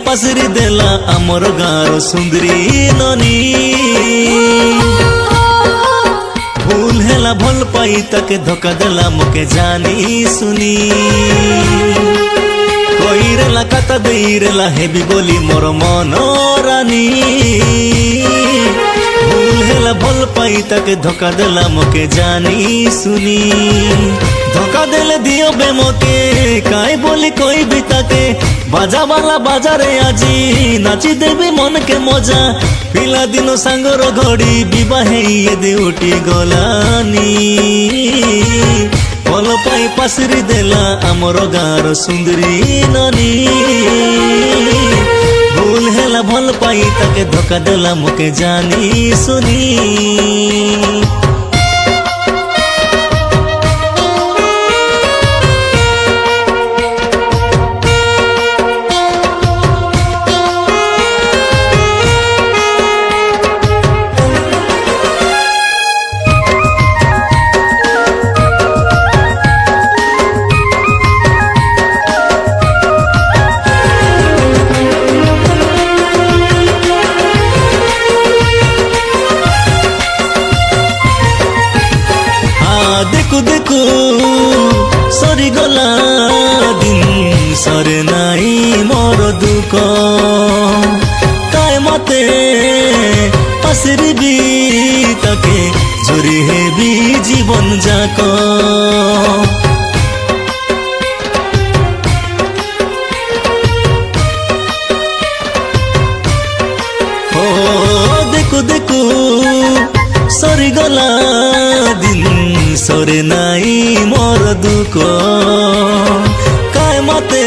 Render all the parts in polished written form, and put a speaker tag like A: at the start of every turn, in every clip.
A: पासरी देला आमर गाँर सुंदरी ननी भूल हेला भल पाई ताके धोखा देला मोके जानी सुनी कईरेला काता देईरेला हेबी बोली मोर मन रानी भूल हेला भल पाई ताके धोखा देला मोके जानी सुनी धोखा देले दियो बे मोके काई बोली कोई भी ताके बाजा वाला बाजारे आजी नाची देवी मन के मजा पिला दिनो सांगर घड़ी विवाहे ये दे उठी गलानी भल पाई पासरी देला आमर गाँर सुंदरी ननी भूल हेला भल पाई ताके धोखा देला मोके जानी सुनी देखु देखु सरी गला दिन सरे नाई मोर दुख काय मते पासरी भी ताके जोरी हेबी जीवन जाक हो देखु देखु सरी गला दिन सरे नाई मोर दुख काय मते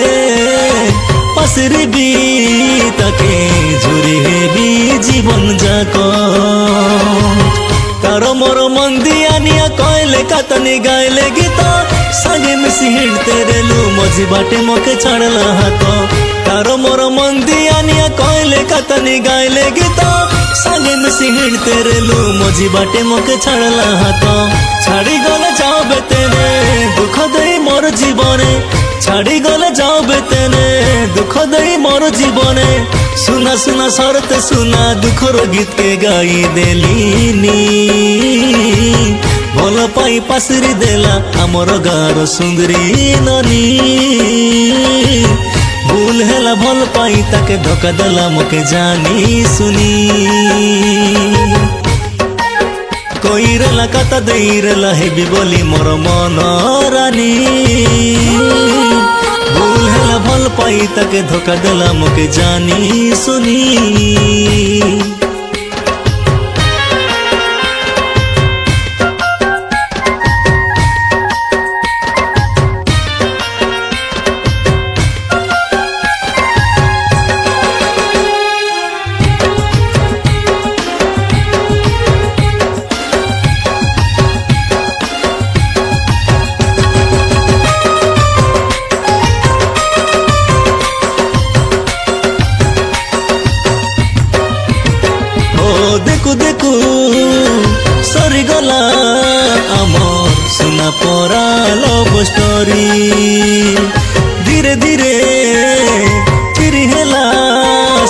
A: पासरी भी ताके झुरी हेबी जीवन जाक तार मोर मन दियानिया कहले कातनी गाइले गीत संगे मिसी हिड़ते रेलू मझी बाटे मोके छाड़ला हाथ तार मोर मन दियानिया कहले कातनी गाइले गीत संगे मिसी हिड़ते रेलू मझी बाटे मोके छाड़ला हाथ छाड़ी गले जाओ बेतेने दुख दई मोर जीवने छाड़ी गले जाओ बेतेने दुख दई मोर जीवने सुना सुना सरते सुना दुखर गीत के गाई देलीनी भल पाई पासरी देला आमर गाँर सुंदरी ननी भूल हेला भल पाई ताके धोखा देला मोके जानी सुनी कईरेला काता देईरेला हेबी बोली मोर मन रानी भूल हेला भल पाई ताके धोखा देला मोके जानी सुनी देखु देखु सरी गला आमर सुना परा लव स्टोरी धीरे धीरे चिरी हेला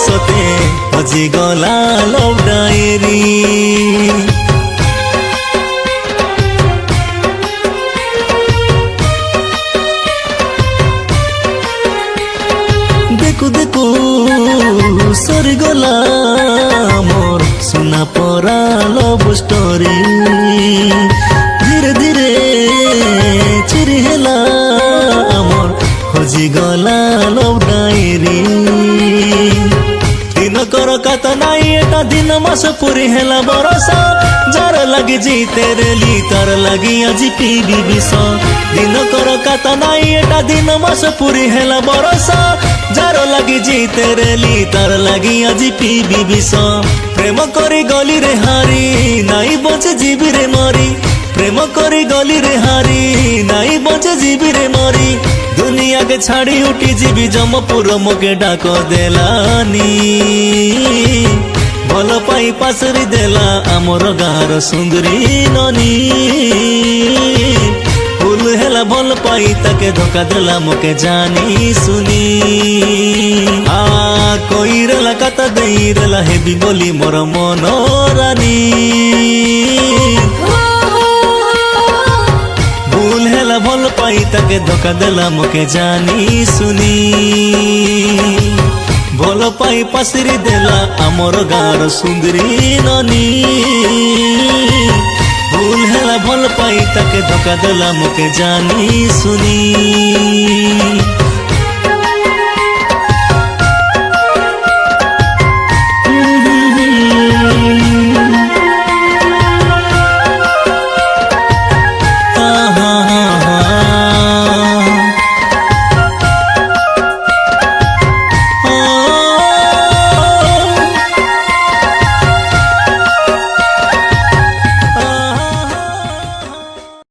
A: सते हजी गला लव डायरी देखु देखु सरी गला मोर सुना परा लव स्टोरी धीरे धीरे चिरी हेला आमर हजी गला लव डायरी दिन कर काता नाई एटा दिन मास पूरी हेला बरसा जार लगी जीते रेली तार लगी आज पीबी विष दिन कर काता नाई एटा दिन मास पूरी हेला बरसा जार लगी जीते रेली तार लगी आज पीबी विष प्रेम करी गली रे हारी नाई बचे जीवी रे मरी प्रेम करी गली रे हारी नाई बचे जीवी रे मरी दुनिया के छाड़ी उठी जीवी जमपुर मोके डाक देलानी भल पाई पासरी देला आमर गाँर सुंदरी ननी भूल हेला भल पाई ताके धोखा देला मोके जानी सुनी কইরেলা কাতা দেইরেলা হেবি বলি মোর মন রানী ভুল হেলা ভাল পাই তাকে ধোকা দেলা মোকে জানি শুনি ভাল পাই পাশরি দেলা আমর গাঁর সুন্দরী ননী ভুল হেলা ভাল পাই তাকে ধোকা দেলা মোকে জানি শুনি